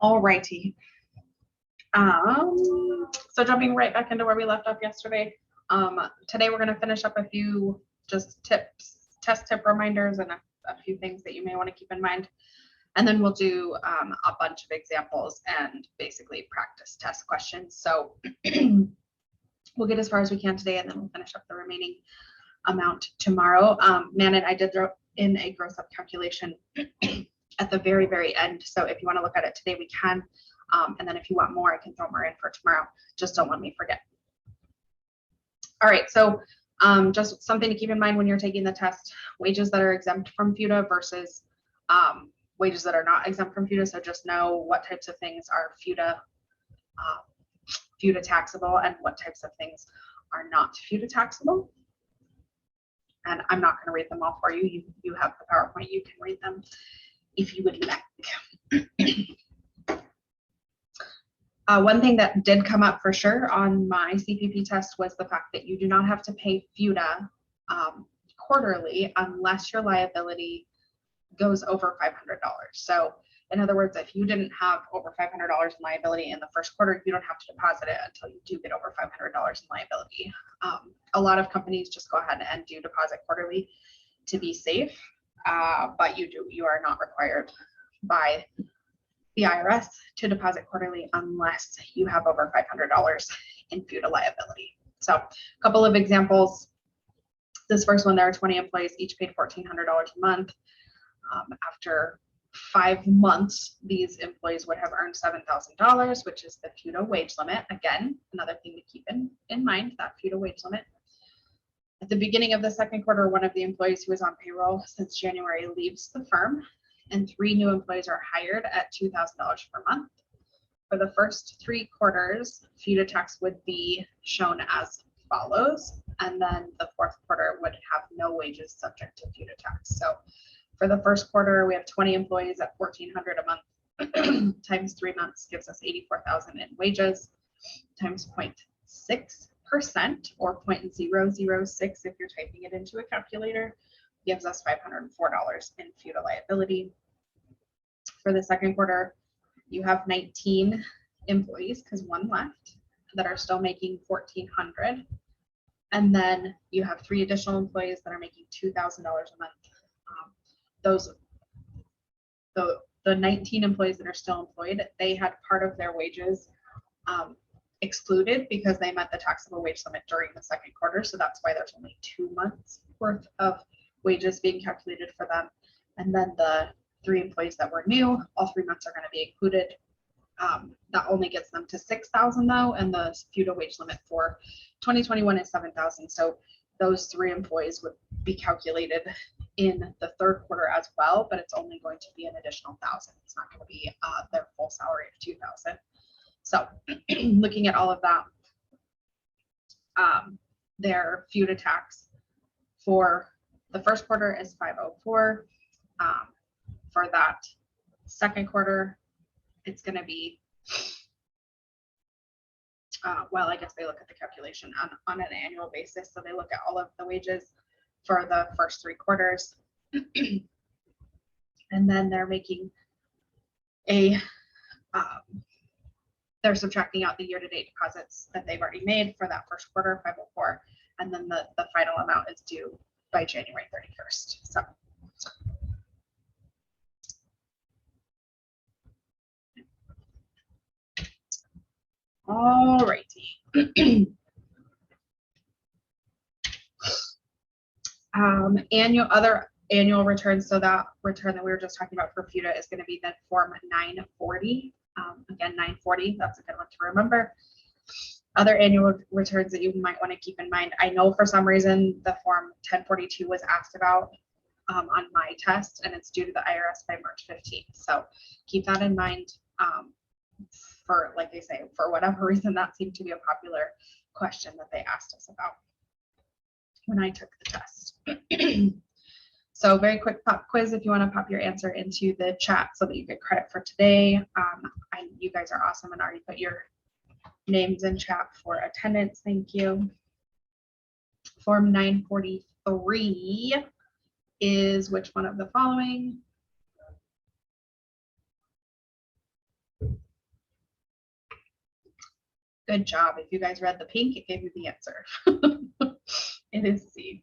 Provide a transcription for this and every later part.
Alrighty. So jumping right back into where we left off yesterday. Today we're going to finish up a few just tips, test tip reminders, and a few things that you may want to keep in mind. And then we'll do a bunch of examples and basically practice test questions. So we'll get as far as we can today, and then we'll finish up the remaining amount tomorrow. Man, and I did throw in a gross up calculation at the very, very end. So if you want to look at it today, we can. And then if you want more, I can throw more in for tomorrow. Just don't let me forget. All right, so just something to keep in mind when you're taking the test: wages that are exempt from FUTA versus wages that are not exempt from FUTA. So just know what types of things are FUTA taxable and what types of things are not FUTA taxable. And I'm not going to read them all for you. You have the PowerPoint. You can read them if you would like. One thing that did come up for sure on my CPP test was the fact that you do not have to pay FUTA quarterly unless your liability goes over $500. So in other words, if you didn't have over $500 in liability in the first quarter, you don't have to deposit it until you do get over $500 in liability. A lot of companies just go ahead and do deposit quarterly to be safe, but you are not required by the IRS to deposit quarterly unless you have over $500 in FUTA liability. So a couple of examples. This first one, there are 20 employees, each paid $1,400 a month. After 5 months, these employees would have earned $7,000, which is the FUTA wage limit. Again, another thing to keep in mind, that FUTA wage limit. At the beginning of the second quarter, one of the employees who was on payroll since January leaves the firm, and 3 new employees are hired at $2,000 per month. For the first 3 quarters, FUTA tax would be shown as follows, and then the 4th quarter would have no wages subject to FUTA tax. So for the first quarter, we have 20 employees at $1,400 a month times 3 months gives us $84,000 in wages times 0.6% or 0.006 if you're typing it into a calculator, gives us $504 in FUTA liability. For the second quarter, you have 19 employees, because 1 left, that are still making $1,400, and then you have 3 additional employees that are making $2,000 a month. The 19 employees that are still employed, they had part of their wages excluded because they met the taxable wage limit during the second quarter. So that's why there's only 2 months worth of wages being calculated for them. And then the 3 employees that were new, all 3 months are going to be included. That only gets them to $6,000 though, and the FUTA wage limit for 2021 is $7,000. So those 3 employees would be calculated in the 3rd quarter as well, but it's only going to be an additional $1,000. It's not going to be their full salary of $2,000. So looking at all of that, their FUTA tax for the 1st quarter is $504. For that second quarter, it's going to be, well, I guess they look at the calculation on an annual basis. So they look at all of the wages for the first 3 quarters. And then they're making a, they're subtracting out the year-to-date deposits that they've already made for that first quarter, 504. And then the final amount is due by January 31st. So. All righty. Other annual returns. So that return that we were just talking about for FUTA is going to be the form 940. Again, 940. That's a good one to remember. Other annual returns that you might want to keep in mind. I know for some reason the form 1042 was asked about on my test, and it's due to the IRS by March 15th. So keep that in mind. For, like they say, for whatever reason, that seemed to be a popular question that they asked us about when I took the test. So very quick pop quiz if you want to pop your answer into the chat so that you get credit for today. You guys are awesome and already put your names in chat for attendance. Thank you. Form 943 is which one of the following? Good job. If you guys read the pink, it gave you the answer. It is C.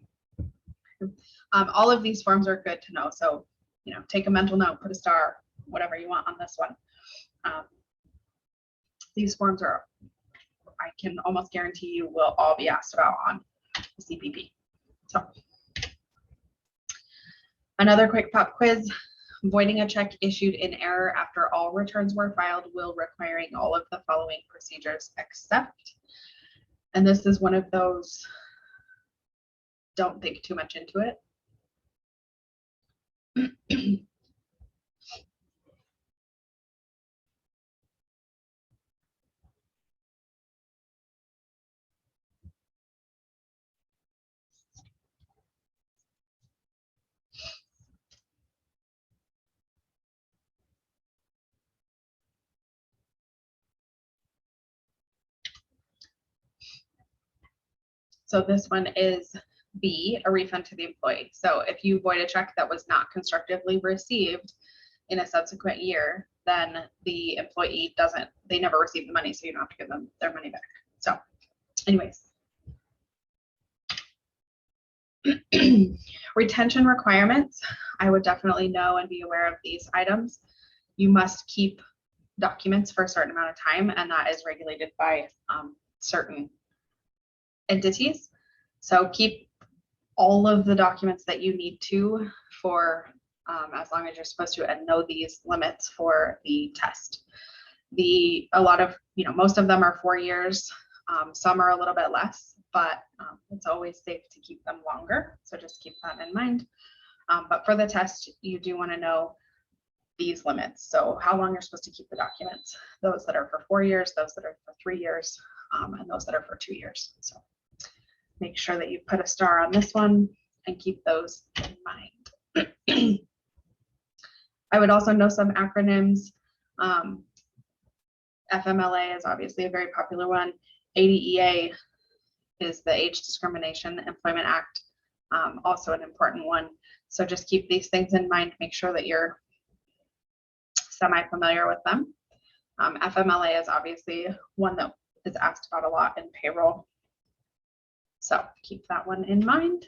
All of these forms are good to know. So, you know, take a mental note, put a star, whatever you want on this one. These forms are, I can almost guarantee you will all be asked about on the CPP. So another quick pop quiz. Voiding a check issued in error after all returns were filed will requiring all of the following procedures except. And this is one of those, don't think too much into it. So this one is B, a refund to the employee. So if you void a check that was not constructively received in a subsequent year, then the employee they never receive the money, so you don't have to give them their money back. So anyways. Retention requirements, I would definitely know and be aware of these items. You must keep documents for a certain amount of time, and that is regulated by certain entities. So keep all of the documents that you need to for as long as you're supposed to, and know these limits for the test. A lot of, most of them are 4 years. Some are a little bit less, but it's always safe to keep them longer. So just keep that in mind. But for the test, you do want to know these limits. So how long you're supposed to keep the documents, those that are for 4 years, those that are for 3 years, and those that are for 2 years. So make sure that you put a star on this one and keep those in mind. I would also know some acronyms. FMLA is obviously a very popular one. ADEA is the Age Discrimination Employment Act, also an important one. So just keep these things in mind. Make sure that you're semi-familiar with them. FMLA is obviously one that is asked about a lot in payroll. So keep that one in mind.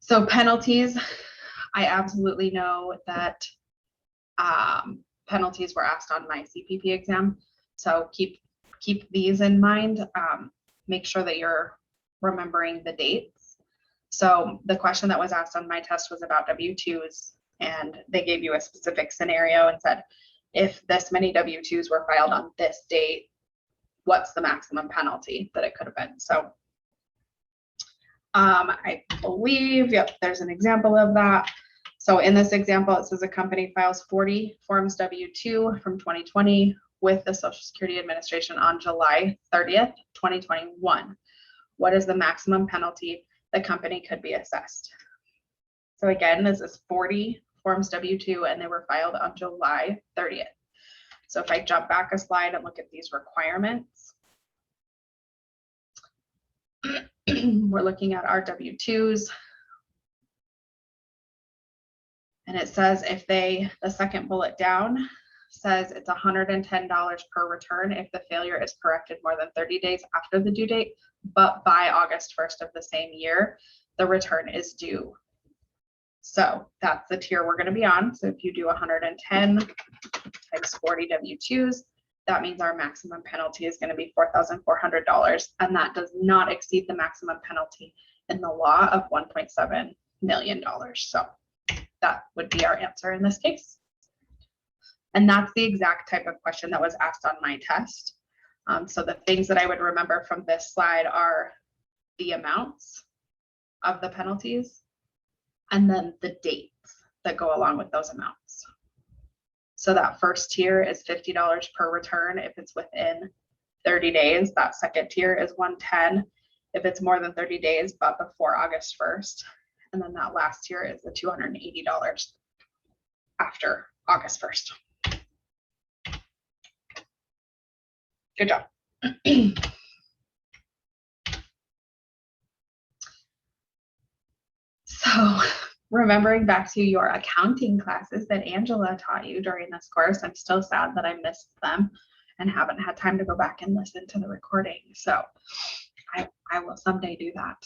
So penalties, I absolutely know that penalties were asked on my CPP exam. So keep these in mind. Make sure that you're remembering the dates. So the question that was asked on my test was about W-2s, and they gave you a specific scenario and said, if this many W-2s were filed on this date, what's the maximum penalty that it could have been? So I believe, yep, there's an example of that. So in this example, it says a company files 40 forms W-2 from 2020 with the Social Security Administration on July 30th, 2021. What is the maximum penalty the company could be assessed? So again, this is 40 forms W-2 and they were filed on July 30th. So if I jump back a slide and look at these requirements, we're looking at our W-2s. And it says if the second bullet down says it's $110 per return if the failure is corrected more than 30 days after the due date, but by August 1st of the same year, the return is due. So that's the tier we're going to be on. So if you do 110 times 40 W-2s, that means our maximum penalty is going to be $4,400, and that does not exceed the maximum penalty in the law of $1.7 million. So that would be our answer in this case. And that's the exact type of question that was asked on my test. So the things that I would remember from this slide are the amounts of the penalties and then the dates that go along with those amounts. So that first tier is $50 per return if it's within 30 days. That second tier is $110 if it's more than 30 days but before August 1st. And then that last tier is the $280 after August 1st. Good job. So remembering back to your accounting classes that Angela taught you during this course, I'm still sad that I missed them and haven't had time to go back and listen to the recording. So I will someday do that.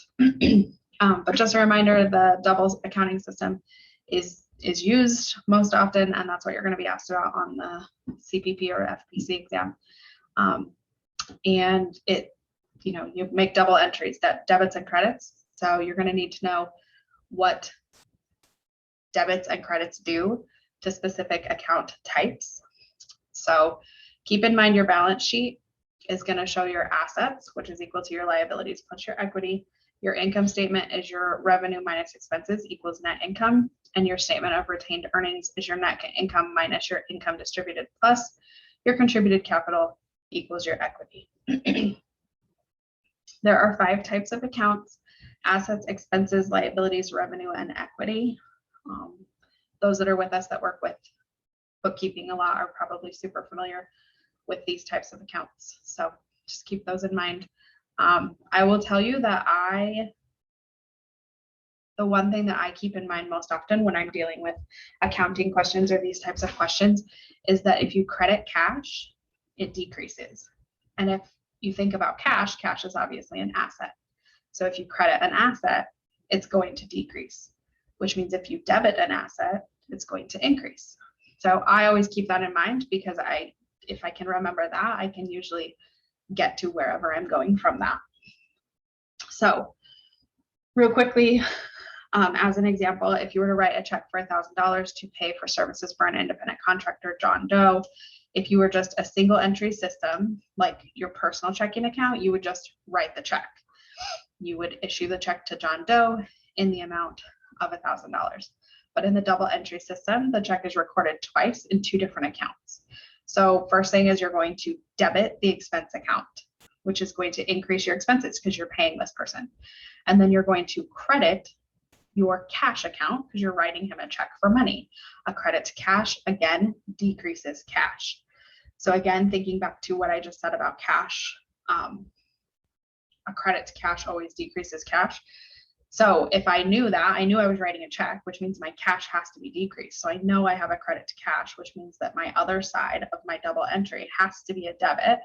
But just a reminder, the double accounting system is used most often, and that's what you're going to be asked about on the CPP or FPC exam. And you make double entries, that debits and credits. So you're going to need to know what debits and credits do to specific account types. So keep in mind your balance sheet is going to show your assets, which is equal to your liabilities plus your equity. Your income statement is your revenue minus expenses equals net income. And your statement of retained earnings is your net income minus your income distributed plus your contributed capital equals your equity. There are 5 types of accounts: assets, expenses, liabilities, revenue, and equity. Those that are with us that work with bookkeeping a lot are probably super familiar with these types of accounts. So just keep those in mind. I will tell you that the one thing that I keep in mind most often when I'm dealing with accounting questions or these types of questions is that if you credit cash, it decreases. And if you think about cash, cash is obviously an asset. So if you credit an asset, it's going to decrease, which means if you debit an asset, it's going to increase. So I always keep that in mind because if I can remember that, I can usually get to wherever I'm going from that. So real quickly, as an example, if you were to write a check for $1,000 to pay for services for an independent contractor, John Doe, if you were just a single entry system, like your personal checking account, you would just write the check. You would issue the check to John Doe in the amount of $1,000. But in the double entry system, the check is recorded twice in 2 different accounts. So first thing is you're going to debit the expense account, which is going to increase your expenses because you're paying this person. And then you're going to credit your cash account because you're writing him a check for money. A credit to cash, again, decreases cash. So again, thinking back to what I just said about cash, a credit to cash always decreases cash. So if I knew that, I knew I was writing a check, which means my cash has to be decreased. So I know I have a credit to cash, which means that my other side of my double entry has to be a debit.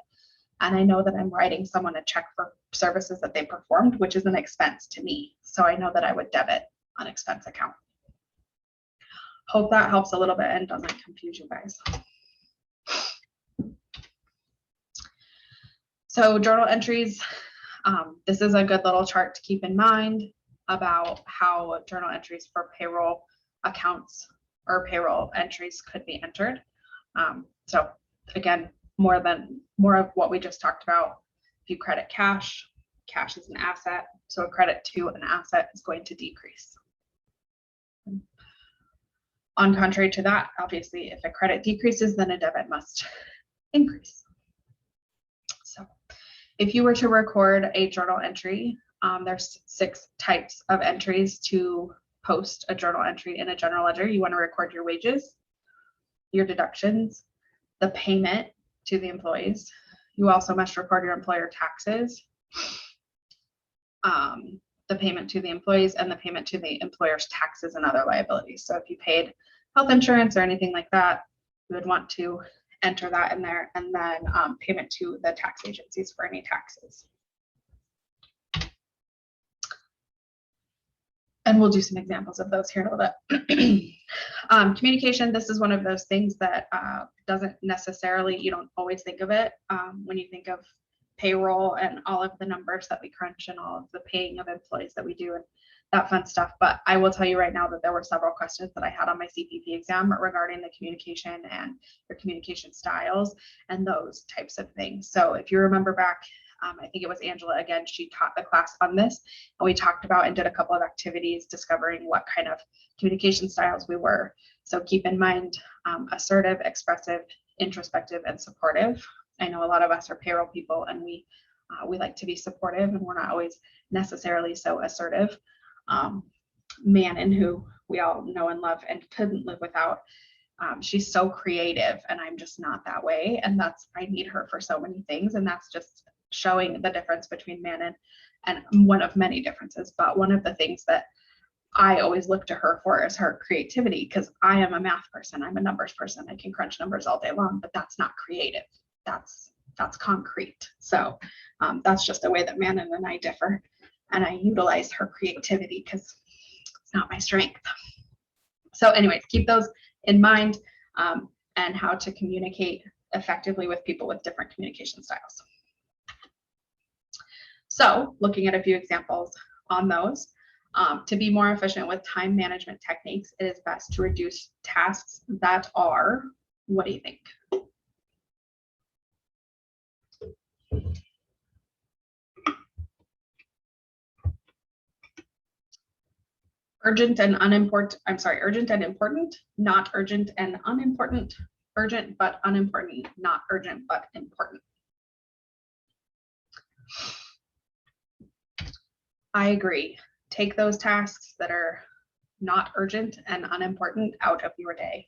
And I know that I'm writing someone a check for services that they performed, which is an expense to me. So I know that I would debit an expense account. Hope that helps a little bit and doesn't confuse you guys. So journal entries, this is a good little chart to keep in mind about how journal entries for payroll accounts or payroll entries could be entered. So again, more of what we just talked about. If you credit cash, cash is an asset. So a credit to an asset is going to decrease. On contrary to that, obviously, if a credit decreases, then a debit must increase. So if you were to record a journal entry, there's 6 types of entries to post a journal entry in a general ledger. You want to record your wages, your deductions, the payment to the employees. You also must record your employer taxes, the payment to the employees, and the payment to the employer's taxes and other liabilities. So if you paid health insurance or anything like that, you would want to enter that in there, and then payment to the tax agencies for any taxes. And we'll do some examples of those here in a little bit. Communication, this is one of those things that doesn't necessarily, you don't always think of it when you think of payroll and all of the numbers that we crunch and all of the paying of employees that we do and that fun stuff. But I will tell you right now that there were several questions that I had on my CPP exam regarding the communication and your communication styles and those types of things. So if you remember back, I think it was Angela again, she taught the class on this, and we talked about and did a couple of activities discovering what kind of communication styles we were. So keep in mind assertive, expressive, introspective, and supportive. I know a lot of us are payroll people, and we like to be supportive, and we're not always necessarily so assertive. Manon, who we all know and love and couldn't live without, she's so creative, and I'm just not that way, and I need her for so many things, and that's just showing the difference between Manon and one of many differences. But one of the things that I always look to her for is her creativity, because I am a math person. I'm a numbers person. I can crunch numbers all day long, but that's not creative. That's concrete. So that's just a way that Manon and I differ. And I utilize her creativity because it's not my strength. So anyways, keep those in mind, and how to communicate effectively with people with different communication styles. So looking at a few examples on those, to be more efficient with time management techniques, it is best to reduce tasks that are, what do you think? Urgent and unimportant, I'm sorry, urgent and important, not urgent and unimportant, urgent but unimportant, not urgent but important. I agree. Take those tasks that are not urgent and unimportant out of your day.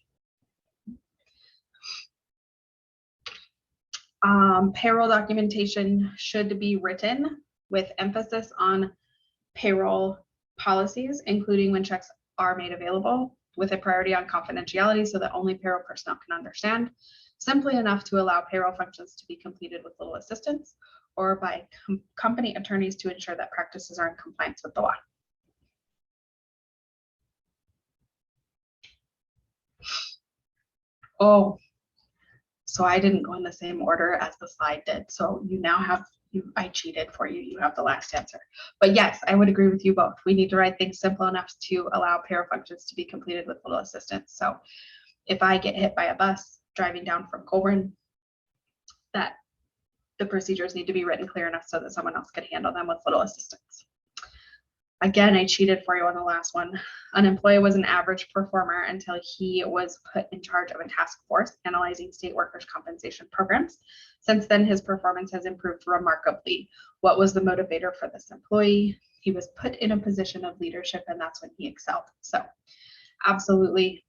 Payroll documentation should be written with emphasis on payroll policies, including when checks are made available, with a priority on confidentiality so that only payroll personnel can understand, simply enough to allow payroll functions to be completed with little assistance, or by company attorneys to ensure that practices are in compliance with the law. Oh, so I didn't go in the same order as the slide did. So you now have, I cheated for you. You have the last answer. But yes, I would agree with you both. We need to write things simple enough to allow payroll functions to be completed with little assistance. So if I get hit by a bus driving down from Colburn, that the procedures need to be written clear enough so that someone else could handle them with little assistance. Again, I cheated for you on the last one. An employee was an average performer until he was put in charge of a task force analyzing state workers' compensation programs. Since then, his performance has improved remarkably. What was the motivator for this employee? He was put in a position of leadership, and that's when he excelled. So absolutely,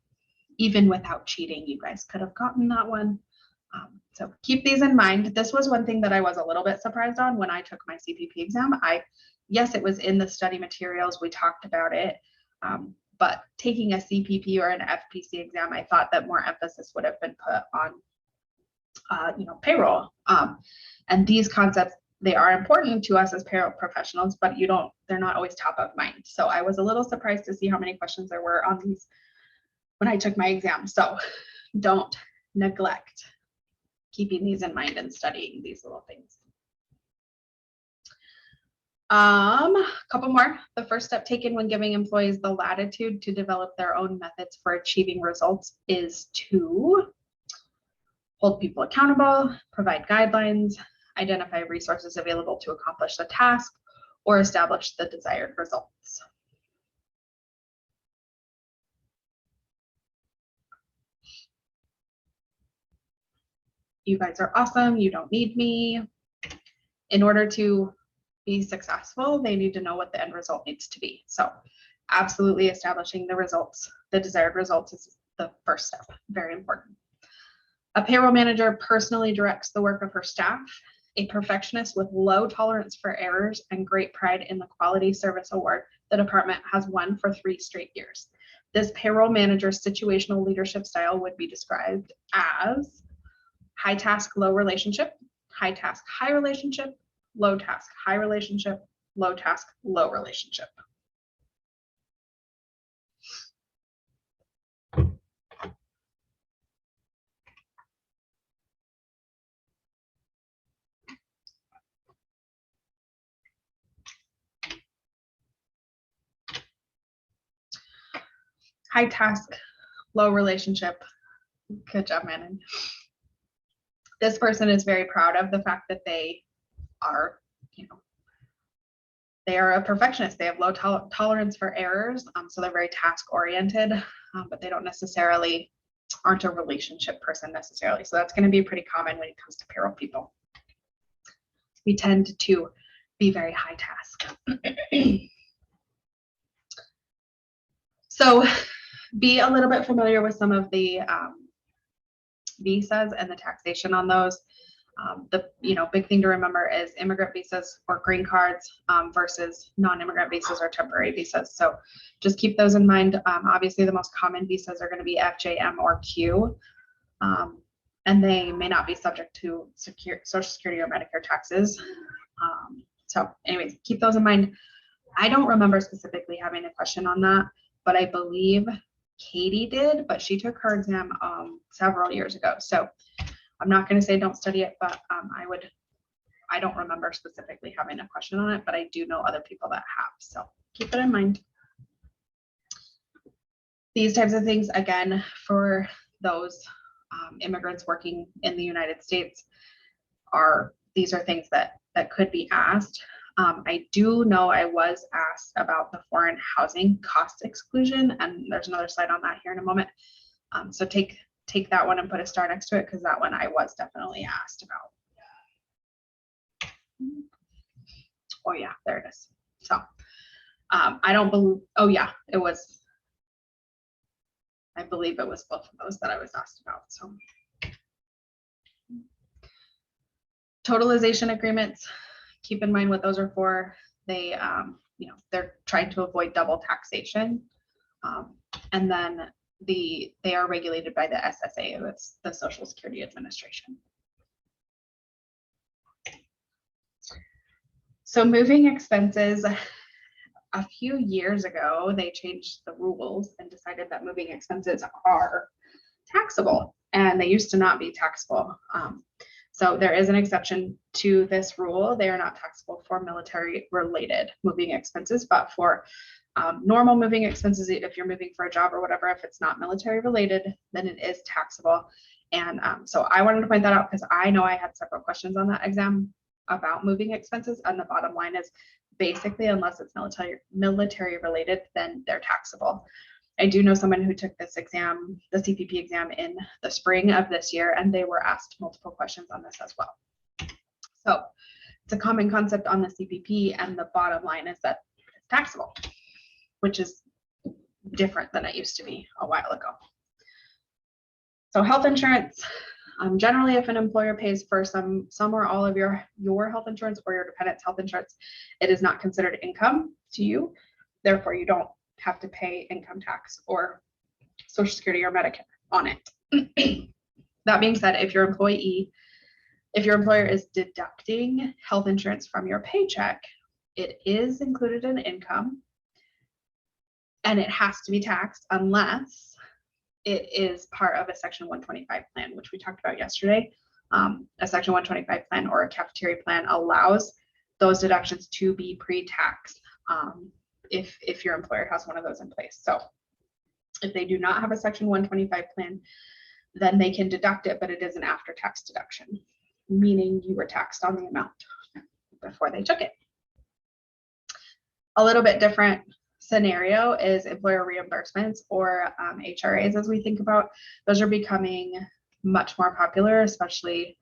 even without cheating, you guys could have gotten that one. So keep these in mind. This was one thing that I was a little bit surprised on when I took my CPP exam. Yes, it was in the study materials. We talked about it. But taking a CPP or an FPC exam, I thought that more emphasis would have been put on, payroll. And these concepts, they are important to us as payroll professionals, but they're not always top of mind. So I was a little surprised to see how many questions there were on these when I took my exam. So don't neglect keeping these in mind and studying these little things. A couple more. The first step taken when giving employees the latitude to develop their own methods for achieving results is to hold people accountable, provide guidelines, identify resources available to accomplish the task, or establish the desired results. You guys are awesome. You don't need me. In order to be successful, they need to know what the end result needs to be. So absolutely establishing the results, the desired results is the first step, very important. A payroll manager personally directs the work of her staff. A perfectionist with low tolerance for errors and great pride in the quality service award the department has won for 3 straight years. This payroll manager's situational leadership style would be described as high task, low relationship, high task, high relationship, low task, high relationship, low task, low relationship. High task, low relationship. Good job, Manon. This person is very proud of the fact that they are, they are a perfectionist. They have low tolerance for errors. So they're very task oriented, but they don't necessarily aren't a relationship person necessarily. So that's going to be pretty common when it comes to payroll people. We tend to be very high task. So be a little bit familiar with some of the visas and the taxation on those. The big thing to remember is immigrant visas or green cards versus non-immigrant visas or temporary visas. So just keep those in mind. Obviously, the most common visas are going to be F, J, M, or Q, and they may not be subject to Social Security or Medicare taxes. So anyways, keep those in mind. I don't remember specifically having a question on that, but I believe Katie did, but she took her exam several years ago. So I'm not going to say don't study it, but I don't remember specifically having a question on it, but I do know other people that have. So keep it in mind. These types of things, again, for those immigrants working in the United States, these are things that could be asked. I do know I was asked about the foreign housing cost exclusion, and there's another slide on that here in a moment. So take that one and put a star next to it, because that one I was definitely asked about. Oh yeah, there it is. So I don't believe, oh yeah, it was, I believe it was both of those that I was asked about. So totalization agreements, keep in mind what those are for. They, they're trying to avoid double taxation. And then they are regulated by the SSA, it's the Social Security Administration. So moving expenses, a few years ago, they changed the rules and decided that moving expenses are taxable, and they used to not be taxable. So there is an exception to this rule. They are not taxable for military related moving expenses, but for normal moving expenses, if you're moving for a job or whatever, if it's not military related, then it is taxable. And so I wanted to point that out because I know I had several questions on that exam about moving expenses, and the bottom line is basically, unless it's military related, then they're taxable. I do know someone who took this exam, the CPP exam, in the spring of this year, and they were asked multiple questions on this as well. So it's a common concept on the CPP, and the bottom line is that it's taxable, which is different than it used to be a while ago. So health insurance, generally if an employer pays for some or all of your health insurance or your dependent's health insurance, it is not considered income to you. Therefore, you don't have to pay income tax or Social Security or Medicare on it. That being said, if your employer is deducting health insurance from your paycheck, it is included in income, and it has to be taxed unless it is part of a Section 125 plan, which we talked about yesterday. A Section 125 plan or a cafeteria plan allows those deductions to be pre-taxed if your employer has one of those in place. So if they do not have a Section 125 plan, then they can deduct it, but it is an after-tax deduction, meaning you were taxed on the amount before they took it. A little bit different scenario is employer reimbursements, or HRAs, as we think about. Those are becoming much more popular, especially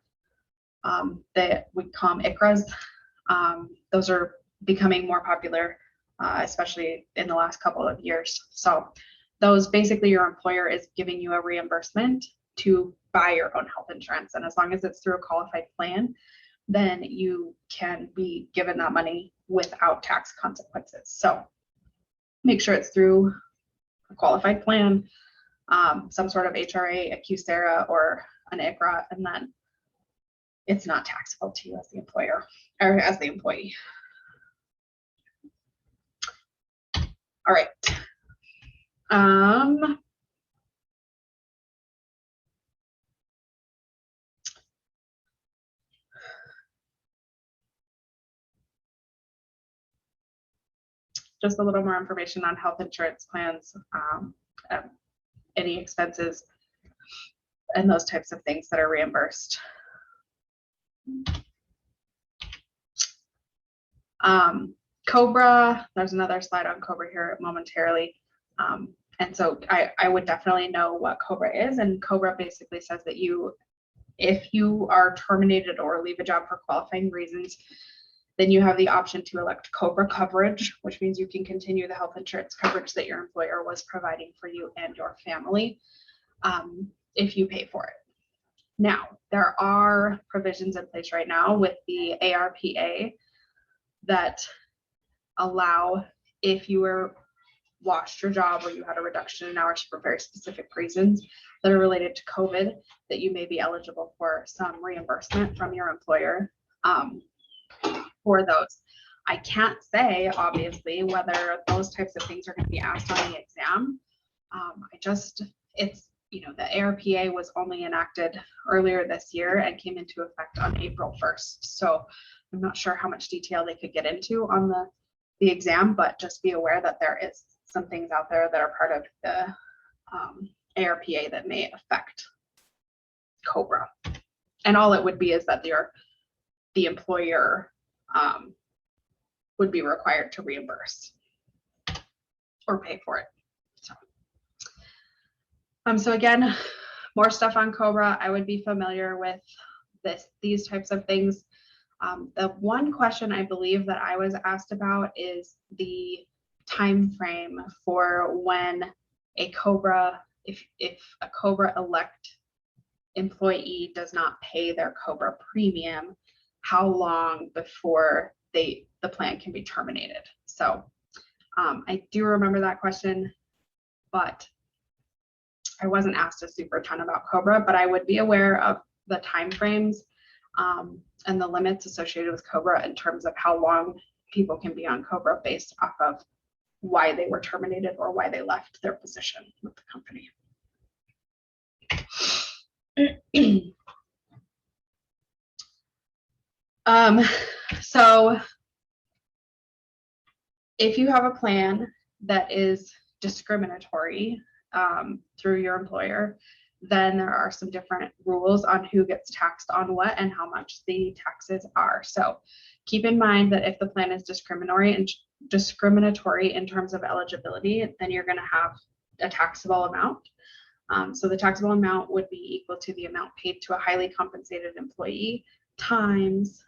that we call them ICRAs. Those are becoming more popular, especially in the last couple of years. So those, basically your employer is giving you a reimbursement to buy your own health insurance, and as long as it's through a qualified plan, then you can be given that money without tax consequences. So make sure it's through a qualified plan, some sort of HRA, a QSERA, or an ICRA, and then it's not taxable to you as the employer or as the employee. All right. Just a little more information on health insurance plans, any expenses, and those types of things that are reimbursed. COBRA, there's another slide on COBRA here momentarily. And so I would definitely know what COBRA is, and COBRA basically says that if you are terminated or leave a job for qualifying reasons, then you have the option to elect COBRA coverage, which means you can continue the health insurance coverage that your employer was providing for you and your family if you pay for it. Now, there are provisions in place right now with the ARPA that allow, if you were lost your job or you had a reduction in hours for very specific reasons that are related to COVID, that you may be eligible for some reimbursement from your employer for those. I can't say, obviously, whether those types of things are going to be asked on the exam. It's, the ARPA was only enacted earlier this year and came into effect on April 1st. So I'm not sure how much detail they could get into on the exam, but just be aware that there is some things out there that are part of the ARPA that may affect COBRA. And all it would be is that the employer would be required to reimburse or pay for it. So again, more stuff on COBRA. I would be familiar with these types of things. The one question I believe that I was asked about is the time frame for when a COBRA, if a COBRA elect employee does not pay their COBRA premium, how long before the plan can be terminated. So I do remember that question, but I wasn't asked a super ton about COBRA, but I would be aware of the timeframes and the limits associated with COBRA in terms of how long people can be on COBRA based off of why they were terminated or why they left their position with the company. So if you have a plan that is discriminatory through your employer, then there are some different rules on who gets taxed on what and how much the taxes are. So keep in mind that if the plan is discriminatory in terms of eligibility, then you're going to have a taxable amount. So the taxable amount would be equal to the amount paid to a highly compensated employee times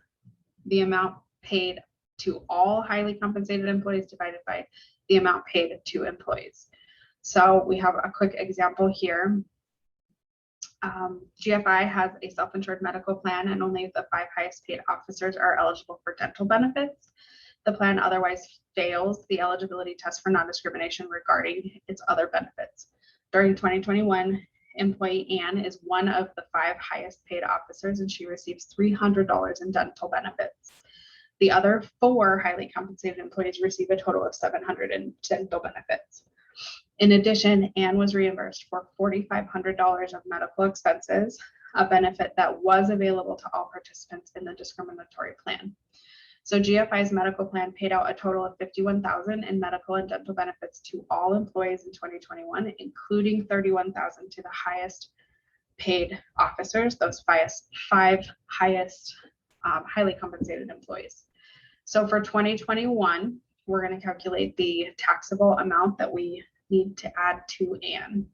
the amount paid to all highly compensated employees divided by the amount paid to employees. So we have a quick example here. GFI has a self-insured medical plan and only the 5 highest paid officers are eligible for dental benefits. The plan otherwise fails the eligibility test for non-discrimination regarding its other benefits. During 2021, employee Ann is one of the 5 highest paid officers and she receives $300 in dental benefits. The other 4 highly compensated employees receive a total of $700 in dental benefits. In addition, Ann was reimbursed for $4,500 of medical expenses, a benefit that was available to all participants in the discriminatory plan. So GFI's medical plan paid out a total of $51,000 in medical and dental benefits to all employees in 2021, including $31,000 to the highest paid officers, those 5 highest highly compensated employees. So for 2021, we're going to calculate the taxable amount that we need to add to Ann.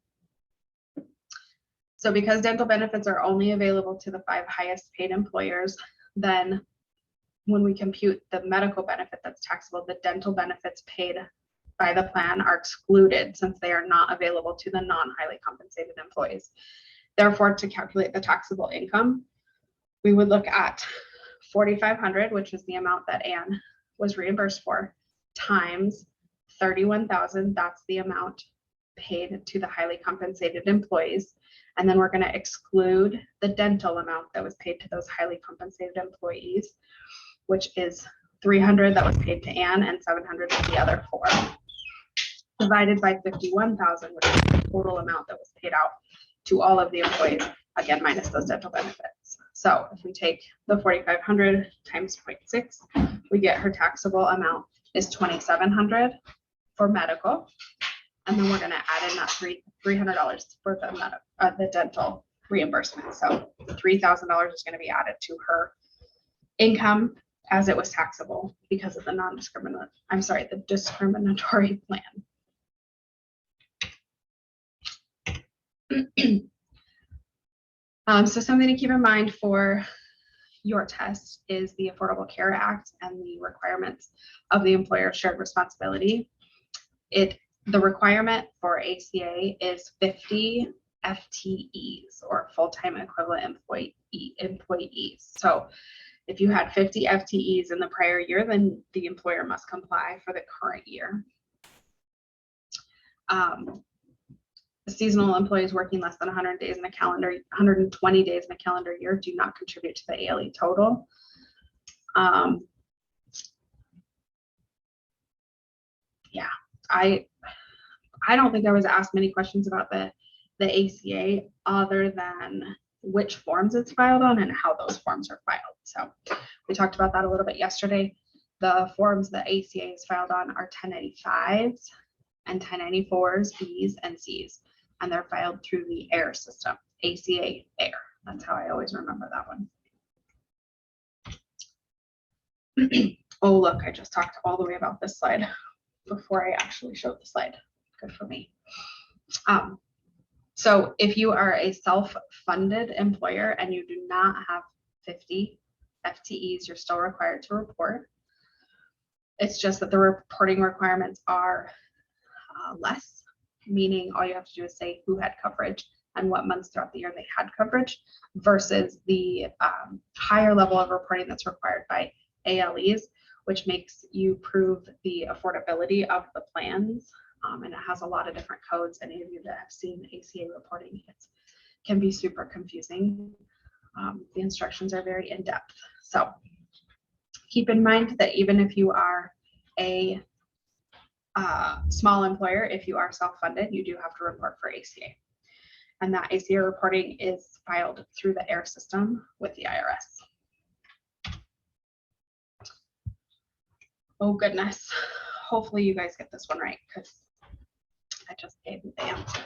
So because dental benefits are only available to the 5 highest paid employers, then when we compute the medical benefit that's taxable, the dental benefits paid by the plan are excluded since they are not available to the non-highly compensated employees. Therefore, to calculate the taxable income, we would look at $4,500, which is the amount that Ann was reimbursed for, times $31,000, that's the amount paid to the highly compensated employees. And then we're going to exclude the dental amount that was paid to those highly compensated employees, which is $300 that was paid to Ann and $700 to the other 4, divided by $51,000, which is the total amount that was paid out to all of the employees, again, minus those dental benefits. So if we take the $4,500 times 0.6, we get her taxable amount is $2,700 for medical. And then we're going to add in that $300 for the dental reimbursement. So $3,000 is going to be added to her income as it was taxable because of the discriminatory plan. So something to keep in mind for your test is the Affordable Care Act and the requirements of the employer shared responsibility. The requirement for ACA is 50 FTEs or full-time equivalent employees. So if you had 50 FTEs in the prior year, then the employer must comply for the current year. Seasonal employees working less than 120 days in a calendar year do not contribute to the ALE total. Yeah, I don't think I was asked many questions about the ACA other than which forms it's filed on and how those forms are filed. So we talked about that a little bit yesterday. The forms the ACA is filed on are 1095s and 1094s, Bs and Cs, and they're filed through the AIR system, ACA AIR. That's how I always remember that one. Oh, look, I just talked all the way about this slide before I actually showed the slide. Good for me. So if you are a self-funded employer and you do not have 50 FTEs, you're still required to report. It's just that the reporting requirements are less, meaning all you have to do is say who had coverage and what months throughout the year they had coverage, versus the higher level of reporting that's required by ALEs, which makes you prove the affordability of the plans. And it has a lot of different codes. Any of you that have seen ACA reporting, it can be super confusing. The instructions are very in-depth. So keep in mind that even if you are a small employer, if you are self-funded, you do have to report for ACA. And that ACA reporting is filed through the AIR system with the IRS. Oh goodness. Hopefully you guys get this one right, because I just gave you the answer.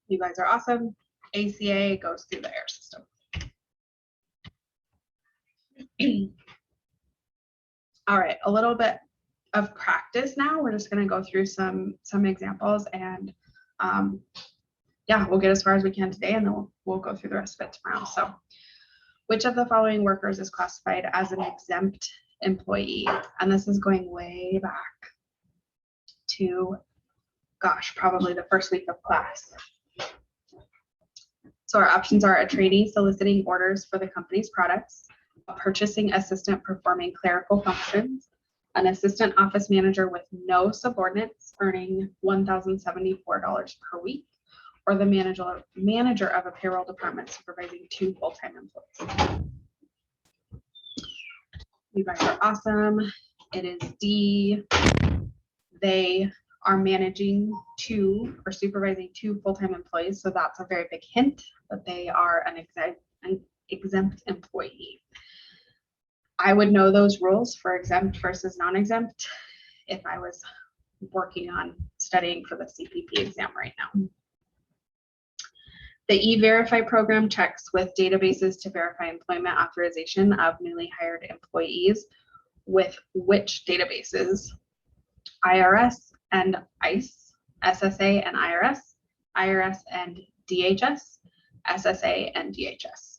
You guys are awesome. ACA goes through the AIR system. All right, a little bit of practice now. We're just going to go through some examples, and yeah, we'll get as far as we can today, and then we'll go through the rest of it tomorrow. So, which of the following workers is classified as an exempt employee? And this is going way back to, gosh, probably the first week of class. So our options are a trainee soliciting orders for the company's products, a purchasing assistant performing clerical functions, an assistant office manager with no subordinates earning $1,074 per week, or the manager of a payroll department supervising 2 full-time employees. You guys are awesome. It is D. They are managing 2 or supervising 2 full-time employees. So that's a very big hint that they are an exempt employee. I would know those rules for exempt versus non-exempt if I was working on studying for the CPP exam right now. The E-Verify program checks with databases to verify employment authorization of newly hired employees. With which databases? IRS and ICE, SSA and IRS, IRS and DHS, SSA and DHS.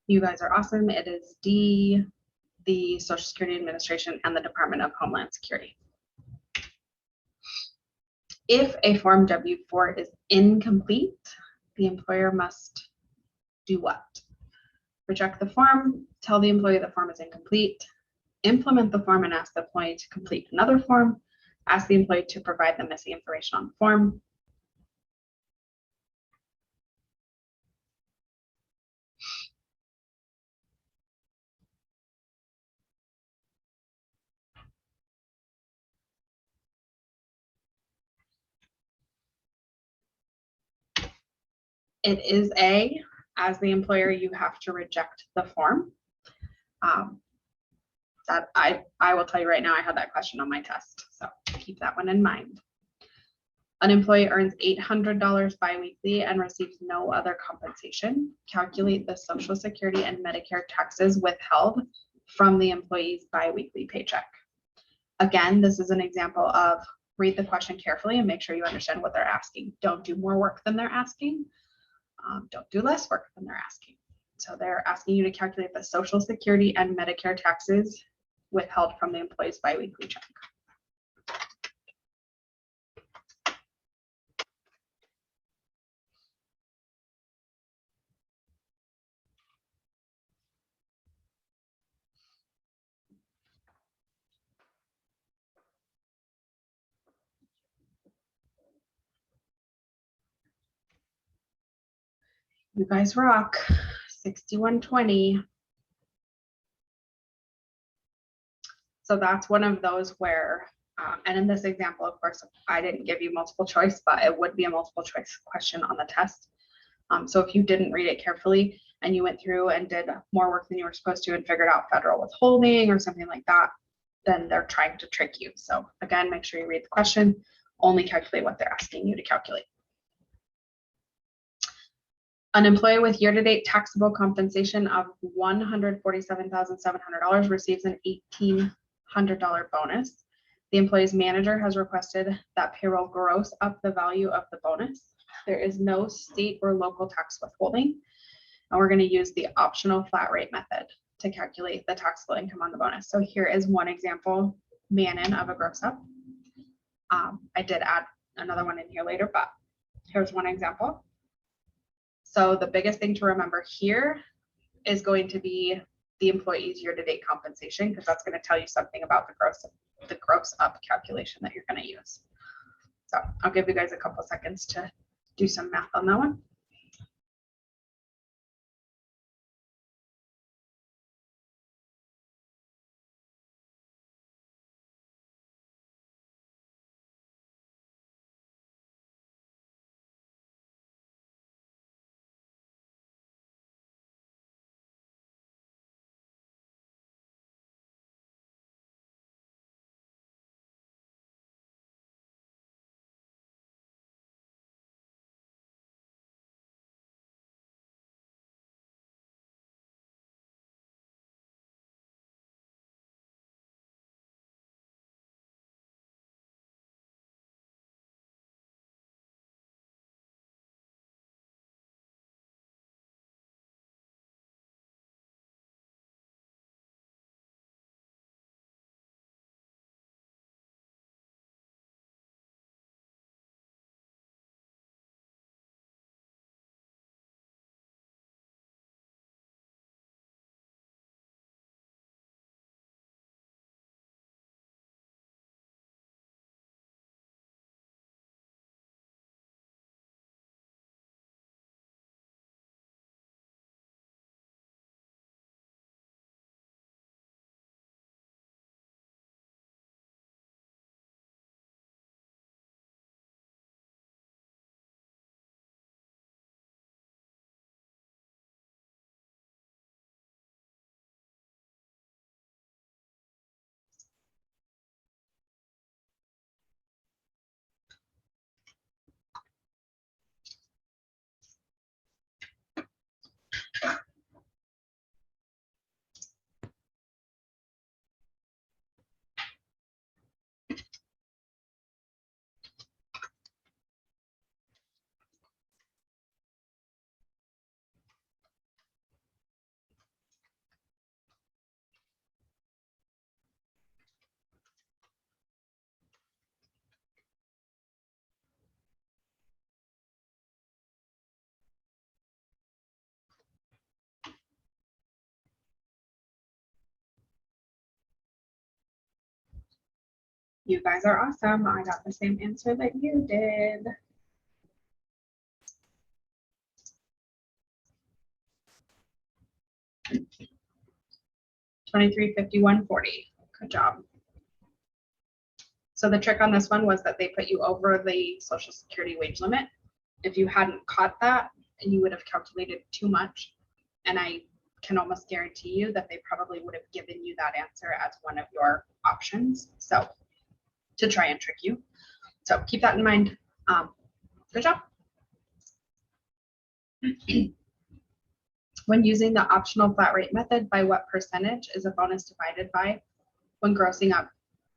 You guys are awesome. It is D, the Social Security Administration and the Department of Homeland Security. If a Form W-4 is incomplete, the employer must do what? Reject the form, tell the employee the form is incomplete, implement the form and ask the employee to complete another form, ask the employee to provide the missing information on the form. It is A. As the employer, you have to reject the form. That I will tell you right now, I had that question on my test, so keep that one in mind. An employee earns $800 biweekly and receives no other compensation. Calculate the Social Security and Medicare taxes withheld from the employee's biweekly paycheck. Again, this is an example of read the question carefully and make sure you understand what they're asking. Don't do more work than they're asking. Don't do less work than they're asking. So they're asking you to calculate the Social Security and Medicare taxes withheld from the employee's biweekly check. You guys rock. 6120. So that's one of those where, and in this example, of course, I didn't give you multiple choice, but it would be a multiple choice question on the test. So if you didn't read it carefully and you went through and did more work than you were supposed to and figured out federal withholding or something like that, then they're trying to trick you. So again, make sure you read the question, only calculate what they're asking you to calculate. An employee with year-to-date taxable compensation of $147,700 receives an $1,800 bonus. The employee's manager has requested that payroll gross up the value of the bonus. There is no state or local tax withholding, and we're going to use the optional flat rate method to calculate the taxable income on the bonus. So here is one example, Manon, of a gross up. I did add another one in here later, but here's one example. So the biggest thing to remember here is going to be the employee's year-to-date compensation, because that's going to tell you something about the gross up calculation that you're going to use. So I'll give you guys a couple seconds to do some math on that one. You guys are awesome. I got the same answer that you did. $23.51.40. Good job. So the trick on this one was that they put you over the Social Security wage limit. If you hadn't caught that, you would have calculated too much. And I can almost guarantee you that they probably would have given you that answer as one of your options. So to try and trick you. So keep that in mind. Good job. When using the optional flat rate method, by what percentage is a bonus divided by when grossing up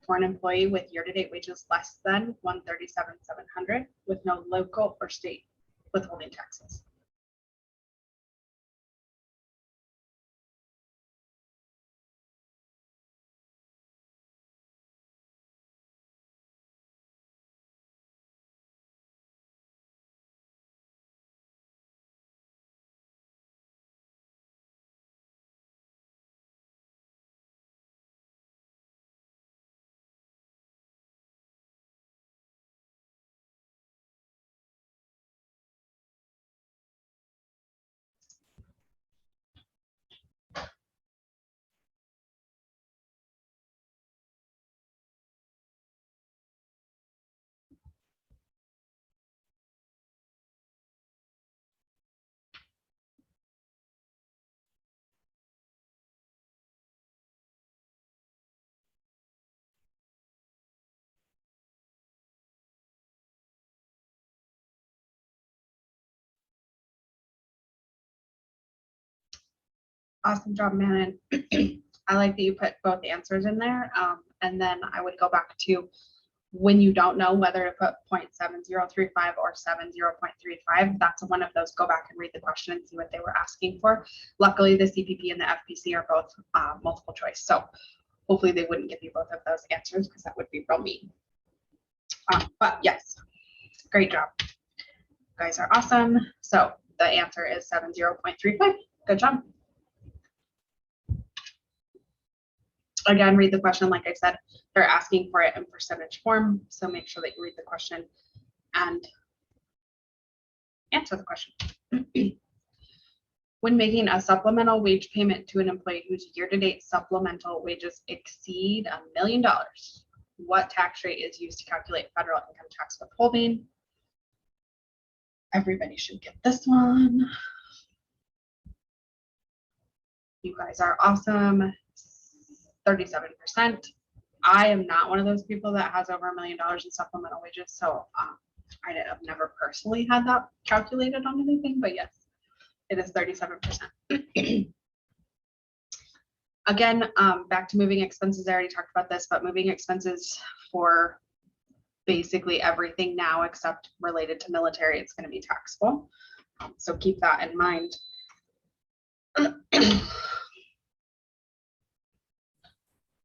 for an employee with year-to-date wages less than $137,700 with no local or state withholding taxes? Awesome job, man. I like that you put both answers in there. And then I would go back to when you don't know whether to put 0.7035 or 70.35, that's one of those, go back and read the question and see what they were asking for. Luckily, the CPP and the FPC are both multiple choice. So hopefully they wouldn't give you both of those answers because that would be real mean. But yes, great job. You guys are awesome. So the answer is 70.35. Good job. Again, read the question. Like I said, they're asking for it in percentage form. So make sure that you read the question and answer the question. When making a supplemental wage payment to an employee whose year-to-date supplemental wages exceed $1 million, what tax rate is used to calculate federal income tax withholding? Everybody should get this one. You guys are awesome. 37%. I am not one of those people that has over $1 million in supplemental wages, so I have never personally had that calculated on anything, but yes, it is 37%. Again, back to moving expenses. I already talked about this, but moving expenses for basically everything now except related to military, it's going to be taxable. So keep that in mind.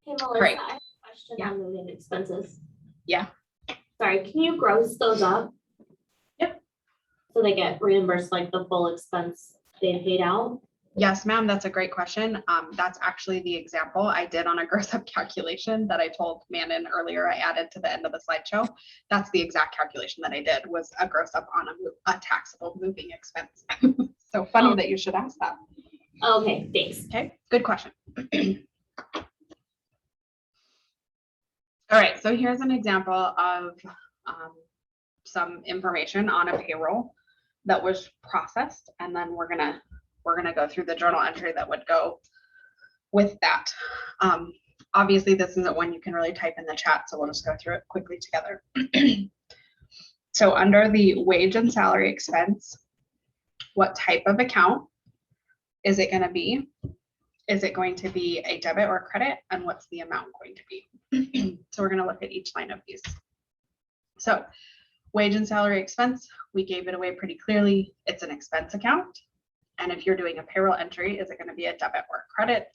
Hey, Melissa, Great. I have a question Yeah. on moving expenses. Yeah. Sorry, can you gross those up? Yep. So they get reimbursed like the full expense they paid out? Yes, ma'am, that's a great question. That's actually the example I did on a gross up calculation that I told Manon earlier I added to the end of the slideshow. That's the exact calculation that I did, was a gross up on a taxable moving expense. So funny that you should ask that. Okay, thanks. Okay, good question. All right, so here's an example of some information on a payroll that was processed, and then we're gonna go through the journal entry that would go with that. Obviously, this isn't one you can really type in the chat, so we'll just go through it quickly together. So under the wage and salary expense, what type of account is it going to be? Is it going to be a debit or credit? And what's the amount going to be? So we're going to look at each line of these. So wage and salary expense, we gave it away pretty clearly. It's an expense account. And if you're doing a payroll entry, is it going to be a debit or credit?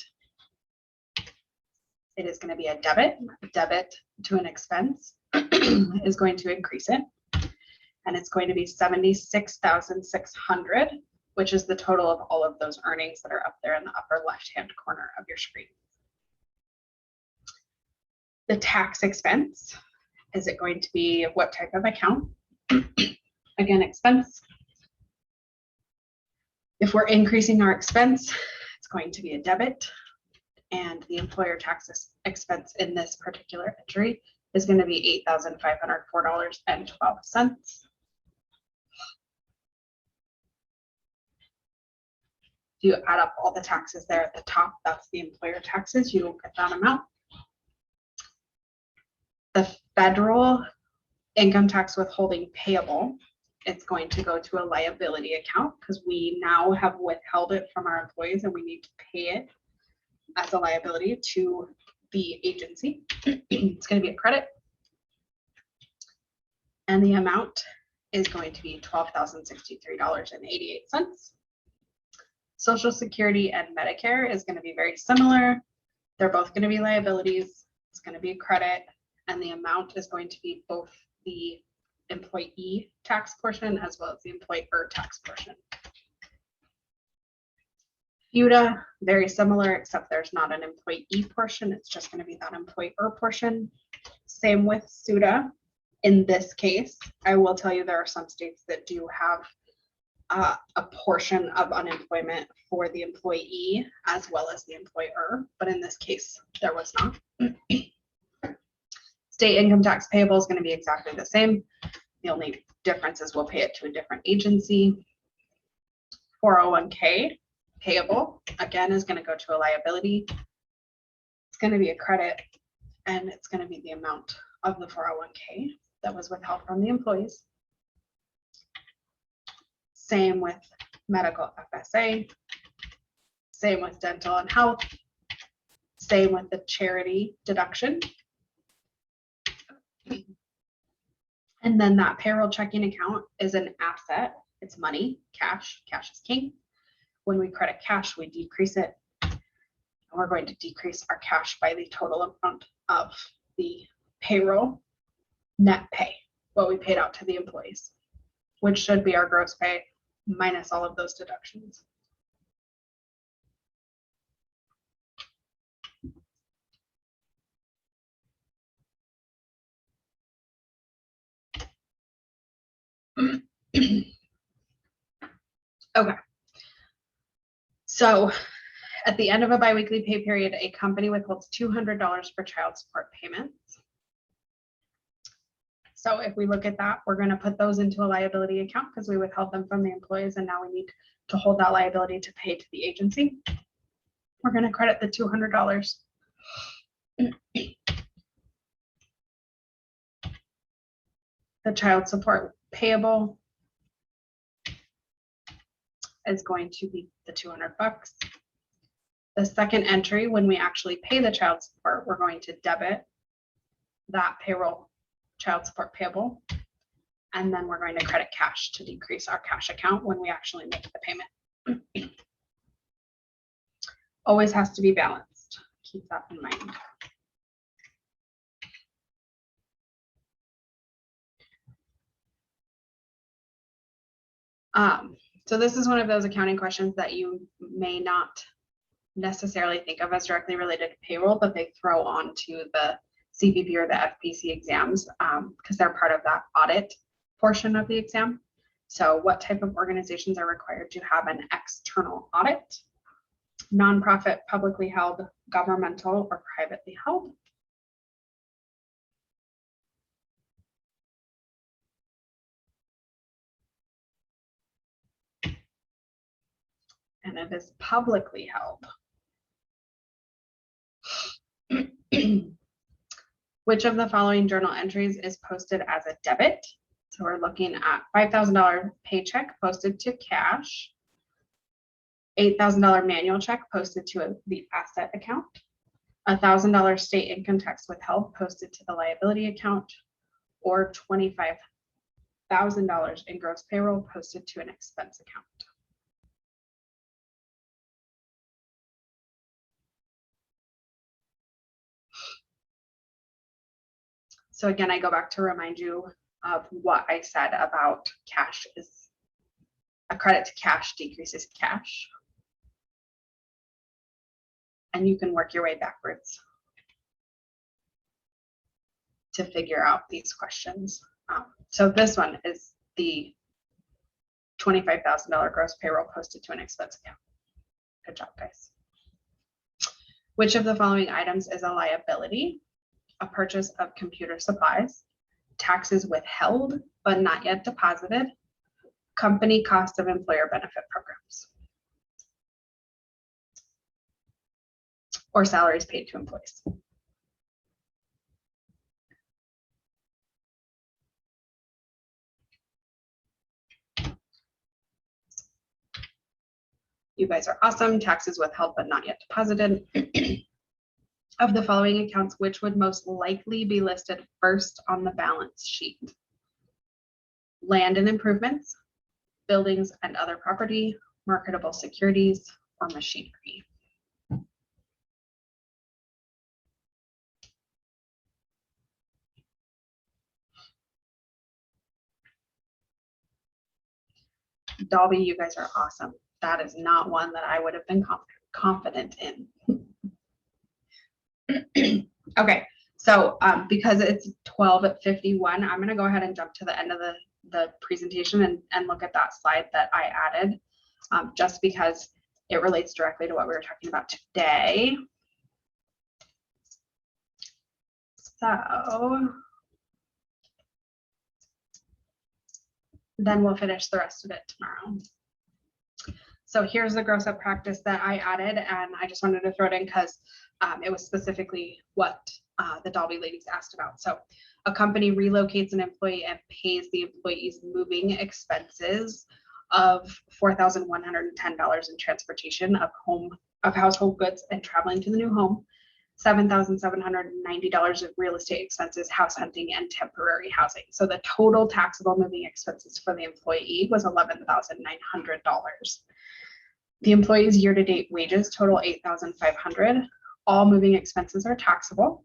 It is going to be a debit. Debit to an expense is going to increase it. And it's going to be 76,600, which is the total of all of those earnings that are up there in the upper left-hand corner of your screen. The tax expense, is it going to be what type of account? Again, expense. If we're increasing our expense, it's going to be a debit. And the employer tax expense in this particular entry is going to be $8,504.12. If you add up all the taxes there at the top, that's the employer taxes. You will get that amount. The federal income tax withholding payable it's going to go to a liability account because we now have withheld it from our employees and we need to pay it as a liability to the agency. It's going to be a credit. And the amount is going to be $12,063.88. Social Security and Medicare is going to be very similar. They're both going to be liabilities. It's going to be a credit, and the amount is going to be both the employee tax portion as well as the employer tax portion. FUTA, very similar, except there's not an employee portion. It's just going to be that employer portion. Same with SUTA. In this case, I will tell you there are some states that do have a portion of unemployment for the employee as well as the employer, but in this case, there was not. State income tax payable is going to be exactly the same. The only difference is we'll pay it to a different agency. 401k payable, again, is going to go to a liability. It's going to be a credit, and it's going to be the amount of the 401k that was withheld from the employees. Same with medical FSA, same with dental and health, same with the charity deduction. And then that payroll checking account is an asset. It's money, cash. Cash is king. When we credit cash, we decrease it. And we're going to decrease our cash by the total amount of the payroll net pay, what we paid out to the employees, which should be our gross pay minus all of those deductions. Okay. So at the end of a biweekly pay period, a company withholds $200 for child support payments. So if we look at that, we're going to put those into a liability account because we withheld them from the employees and now we need to hold that liability to pay to the agency. We're going to credit the $200. The child support payable is going to be the $200. The second entry, when we actually pay the child support, we're going to debit that payroll child support payable, and then we're going to credit cash to decrease our cash account when we actually make the payment. Always has to be balanced. Keep that in mind. So this is one of those accounting questions that you may not necessarily think of as directly related to payroll, but they throw onto the CPP or the FPC exams because they're part of that audit portion of the exam. So what type of organizations are required to have an external audit? Nonprofit, publicly held, governmental, or privately held? And it is publicly held. Which of the following journal entries is posted as a debit? So we're looking at $5,000 paycheck posted to cash, $8,000 manual check posted to the asset account, $1,000 state income tax withheld posted to the liability account, or $25,000 in gross payroll posted to an expense account. So again, I go back to remind you of what I said about cash is a credit to cash decreases cash. And you can work your way backwards to figure out these questions. So this one is the $25,000 gross payroll posted to an expense account. Good job, guys. Which of the following items is a liability? A purchase of computer supplies, taxes withheld but not yet deposited, company cost of employer benefit programs, or salaries paid to employees. You guys are awesome. Taxes withheld but not yet deposited. Of the following accounts, which would most likely be listed first on the balance sheet? Land and improvements, buildings and other property, marketable securities, or machinery. Dolby, you guys are awesome. That is not one that I would have been confident in. Okay, so because it's 12:51, I'm going to go ahead and jump to the end of the presentation and look at that slide that I added, just because it relates directly to what we were talking about today. So then we'll finish the rest of it tomorrow. So here's the gross up practice that I added, and I just wanted to throw it in because it was specifically what the Dolby ladies asked about. So a company relocates an employee and pays the employee's moving expenses of $4,110 in transportation of household goods and traveling to the new home, $7,790 of real estate expenses, house hunting, and temporary housing. So the total taxable moving expenses for the employee was $11,900. The employee's year-to-date wages total $8,500. All moving expenses are taxable.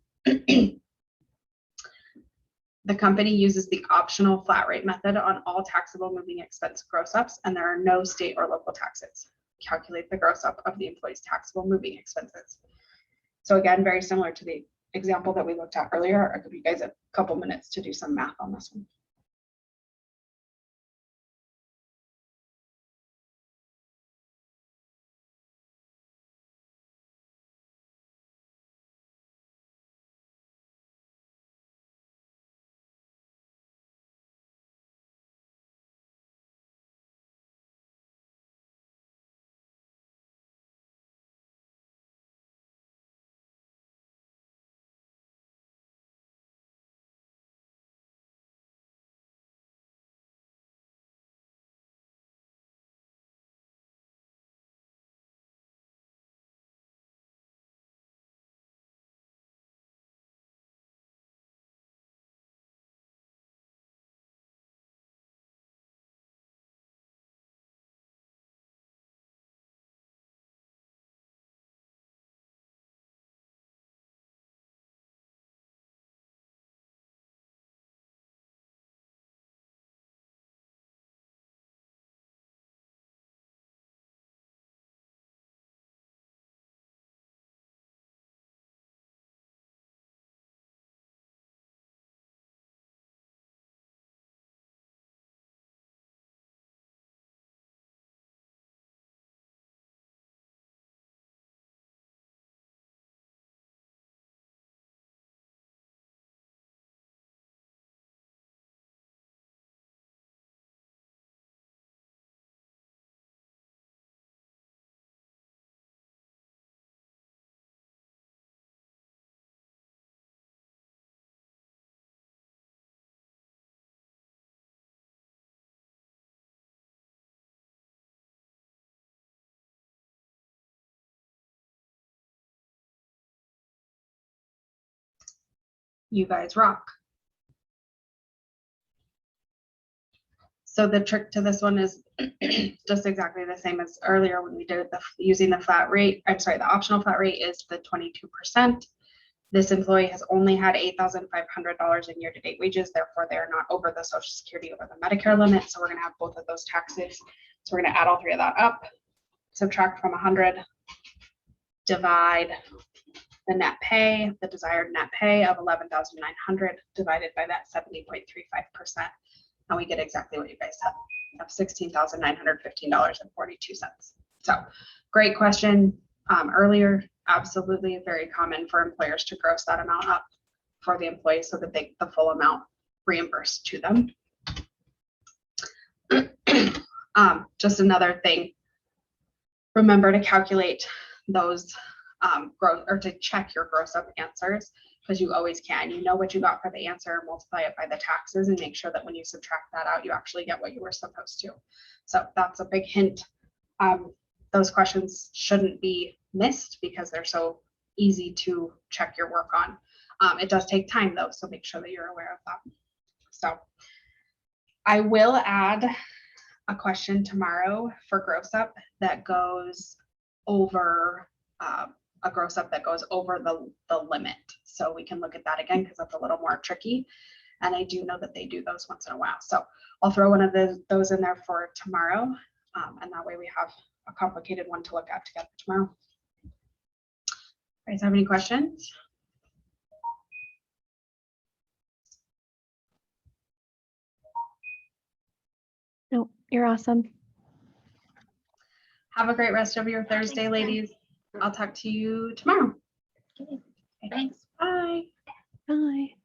The company uses the optional flat rate method on all taxable moving expense gross ups, and there are no state or local taxes. Calculate the gross up of the employee's taxable moving expenses. So again, very similar to the example that we looked at earlier. I'll give you guys a couple minutes to do some math on this one. You guys rock. So the trick to this one is just exactly the same as earlier when we did using the flat rate. I'm sorry, the optional flat rate is the 22%. This employee has only had $8,500 in year-to-date wages. Therefore, they are not over the Social Security, over the Medicare limit. So we're going to have both of those taxes. So we're going to add all three of that up, subtract from 100, divide the net pay, the desired net pay of 11,900 divided by that 70.35%. And we get exactly what you guys said, of $16,915.42. So great question. Earlier, absolutely very common for employers to gross that amount up for the employees so that they get the full amount reimbursed to them. Just another thing, remember to calculate those gross, or to check your gross up answers, because you always can. You know what you got for the answer, multiply it by the taxes, and make sure that when you subtract that out, you actually get what you were supposed to. So that's a big hint. those questions shouldn't be missed because they're so easy to check your work on. It does take time though, so make sure that you're aware of that. So I will add a question tomorrow for gross up that goes over a gross up that goes over the limit. So we can look at that again because that's a little more tricky. And I do know that they do those once in a while. So I'll throw one of those in there for tomorrow. And that way we have a complicated one to look at together tomorrow. You guys have any questions? No, you're awesome. Have a great rest of your Thursday, ladies. I'll talk to you tomorrow. Okay. Thanks. Bye. Bye.